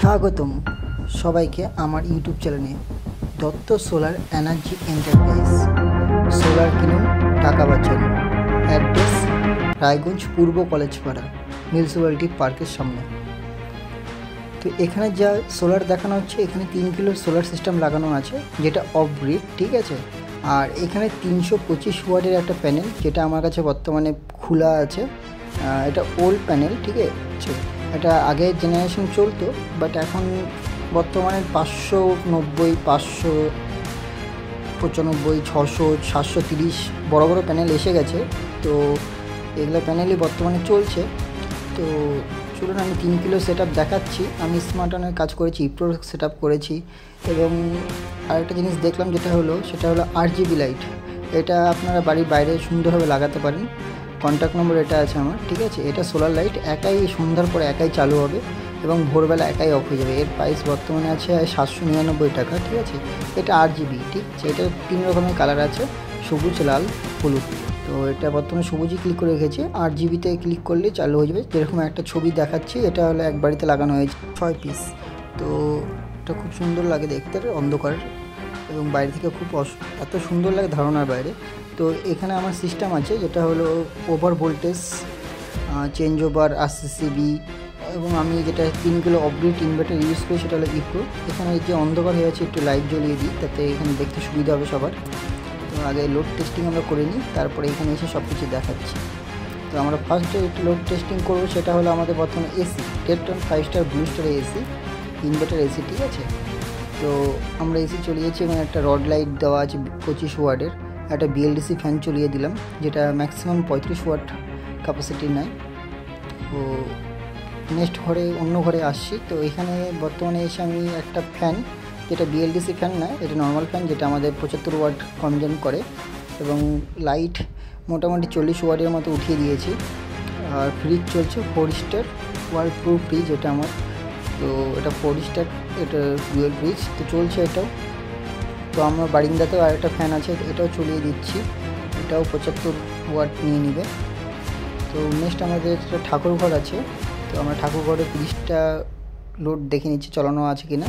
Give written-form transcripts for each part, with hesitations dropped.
স্বাগতম সবাইকে আমার ইউটিউব চ্যানেলে Dutta solar energy enterprise. Solar কিনুন, টাকা বাঁচান। অ্যাড্রেস রায়গঞ্জ পূর্ব কলেজপাড়া, মিউনিসিপ্যালিটি পার্কের সামনে। তো এখানে যা সোলার দেখানো হচ্ছে, এখানে 3 কিলো সোলার সিস্টেম লাগানো আছে, যেটা অফ গ্রিড, ঠিক আছে। আর এখানে 325 ওয়াটের একটা প্যানেল, যেটা আমার কাছে বর্তমানে খোলা আছে। এটা ওল্ড প্যানেল, ঠিক আছে। এটা আগের জেনারেশন চলতো, বাট এখন বর্তমানে 590, 595, 600, 730 বড় বড় প্যানেল এসে গেছে। তো এগুলো প্যানেলই বর্তমানে চলছে। তো চলুন আমি 3 কিলো সেট দেখাচ্ছি। আমি স্মার্টনের কাজ করেছি, ইপ্রোর সেট করেছি। এবং আরেকটা জিনিস দেখলাম, সেটা হলো RGB লাইট। এটা আপনারা বাড়ির বাইরে সুন্দরভাবে লাগাতে পারেন। কন্ট্যাক্ট নম্বর এটা আছে আমার, ঠিক আছে। এটা সোলার লাইট একাই সন্ধ্যার পরে একাই চালু হবে এবং ভোরবেলা একাই অফ হয়ে যাবে। এর প্রাইস বর্তমানে আছে 799 টাকা, ঠিক আছে। এটা RGB, ঠিক আছে। এটা 3 রকমের কালার আছে, সবুজ, লাল, হলুদ। তো এটা বর্তমানে সবুজই ক্লিক করে রেখেছি। RGBতে ক্লিক করলে চালু হয়ে যাবে। যেরকম একটা ছবি দেখাচ্ছি, এটা হলো এক বাড়িতে লাগানো হয়েছে 6 পিস। তো এটা খুব সুন্দর লাগে দেখতে, অন্ধকার, এবং বাইরে থেকে খুব এত সুন্দর লাগে ধারণার বাইরে। তো এখানে আমার সিস্টেম আছে, যেটা হলো over voltage, change over, RCCB, এবং আমি যেটা 3 কিলো অফগ্রিড ইনভার্টার ইউজ করি, সেটা হলো ইপ্রো। এখানে যে অন্ধকার হয়ে আছে, একটু লাইট জ্বলিয়ে দিই, তাতে এখানে দেখতে সুবিধা হবে সবার। তো আগে লোড টেস্টিং আমরা করে নিই, তারপরে এখানে এসে সব কিছু দেখাচ্ছি। তো আমরা ফার্স্টে একটু লোড টেস্টিং করবো। সেটা হলো আমাদের বর্তমানে AC, Teton 5 star blue star AC, inverter AC, ঠিক আছে। তো আমরা এসি চলিয়েছি এবং একটা রড লাইট দেওয়া আছে 25 ওয়াটের। একটা BLDC ফ্যান চলিয়ে দিলাম, যেটা ম্যাক্সিমাম 35 ওয়াট ক্যাপাসিটি নেয়। তো নেক্সট অন্য ঘরে আসছি। তো এখানে বর্তমানে এসে আমি একটা ফ্যান, যেটা BLDC ফ্যান নয়, এটা নর্মাল ফ্যান, যেটা আমাদের 75 ওয়াট কনজিউম করে। এবং লাইট মোটামুটি 40 ওয়াটের মতো উঠিয়ে দিয়েছি। আর ফ্রিজ চলছে 4 স্টার ওয়ার্ল্ড প্রুফ ফ্রিজ, এটা আমার। তো এটা 4 স্টার, এটা ডুয়েল ফ্রিজ, তো চলছে এটাও। তো আমার বারিন্দাতেও আরেকটা ফ্যান আছে, এটাও চলিয়ে দিচ্ছি। এটাও 75 ওয়াট নিয়ে নেবে। তো নেক্সট আমাদের একটা ঠাকুর ঘর আছে। তো আমরা ঠাকুর ঘরে 30টা লোড দেখে নিচ্ছি চালানো আছে কিনা।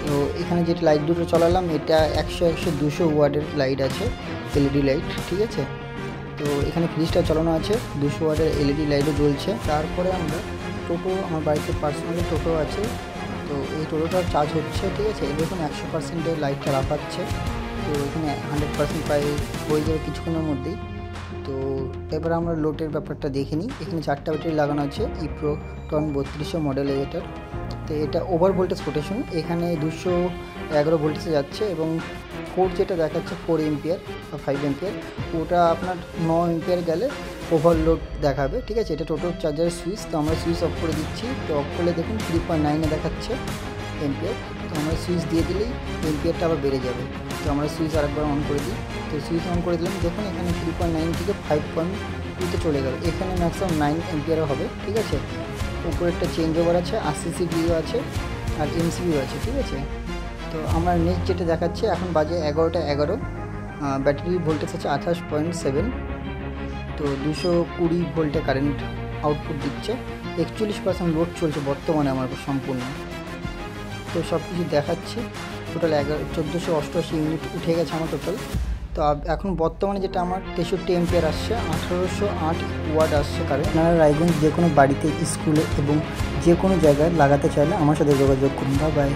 তো এখানে যেটা লাইট দুটো চালালাম, এটা 100, 200 ওয়াটের লাইট আছে, LED লাইট, ঠিক আছে। তো এখানে ফ্রিজটা চালানো আছে, 200 ওয়াটের LED লাইটও জ্বলছে। তারপরে আমরা টোটো, আমার বাড়িতে পার্সোনালি টোটো আছে। তো এই টোটোটার চার্জ হচ্ছে, ঠিক আছে। এর দেখুন 100%-এর লাইটটা লাফাচ্ছে। তো এখানে 100% প্রায় হয়ে যাবে কিছুক্ষণের মধ্যেই। তো এবার আমরা লোডের ব্যাপারটা দেখে নিই। এখানে 4টা ব্যাটারি লাগানো আছে, ইপ্রো টন 3200 মডেলের এটার। তো এটা ওভার ভোল্টেজ প্রোটেকশন, এখানে 211 ভোল্টেজে যাচ্ছে। এবং 4 যেটা দেখাচ্ছে 4 এম্পিয়ার বা 5 এম্পিয়ার, ওটা আপনার 9 এম্পিয়ার গেলে ওভারলোড দেখাবে, ঠিক আছে। এটা টোটাল চার্জারের সুইচ। তো আমরা সুইচ অফ করে দিচ্ছি। তো অফ করলে দেখুন 3.9-এ দেখাচ্ছে এম্পিয়ার। তো আমরা সুইচ দিয়ে দিলেই এম্পিয়ারটা আবার বেড়ে যাবে। তো আমরা সুইচ আরেকবার অন করে দিই। তো সুইচ অন করে দিলাম, দেখুন এখানে 3.9 থেকে 5.2-তে চলে গেল। এখানে ম্যাক্সিমাম 9 এম্পিয়ারও হবে, ঠিক আছে। উপরে একটা চেঞ্জ ওভার আছে, RCCBও আছে, আর MCBও আছে, ঠিক আছে। তো আমরা নেক্সট যেটা দেখাচ্ছি, এখন বাজে 11টা 11। ব্যাটারি ভোল্টেজ আছে 28.7। তো 220 ভোল্টে কারেন্ট আউটপুট দিচ্ছে। 41% লোড চলছে বর্তমানে আমার সম্পূর্ণ। তো সব কিছু দেখাচ্ছি। টোটাল 1488 ইউনিট উঠে গেছে আমার টোটাল। তো এখন বর্তমানে যেটা আমার 63 এম্পিয়ার আসছে, 1808 ওয়াট আসছে কারেন্ট। আপনারা রায়গঞ্জ যে কোনো বাড়িতে, স্কুলে এবং যে কোনো জায়গায় লাগাতে চাইলে আমার সাথে যোগাযোগ করুন। বাই।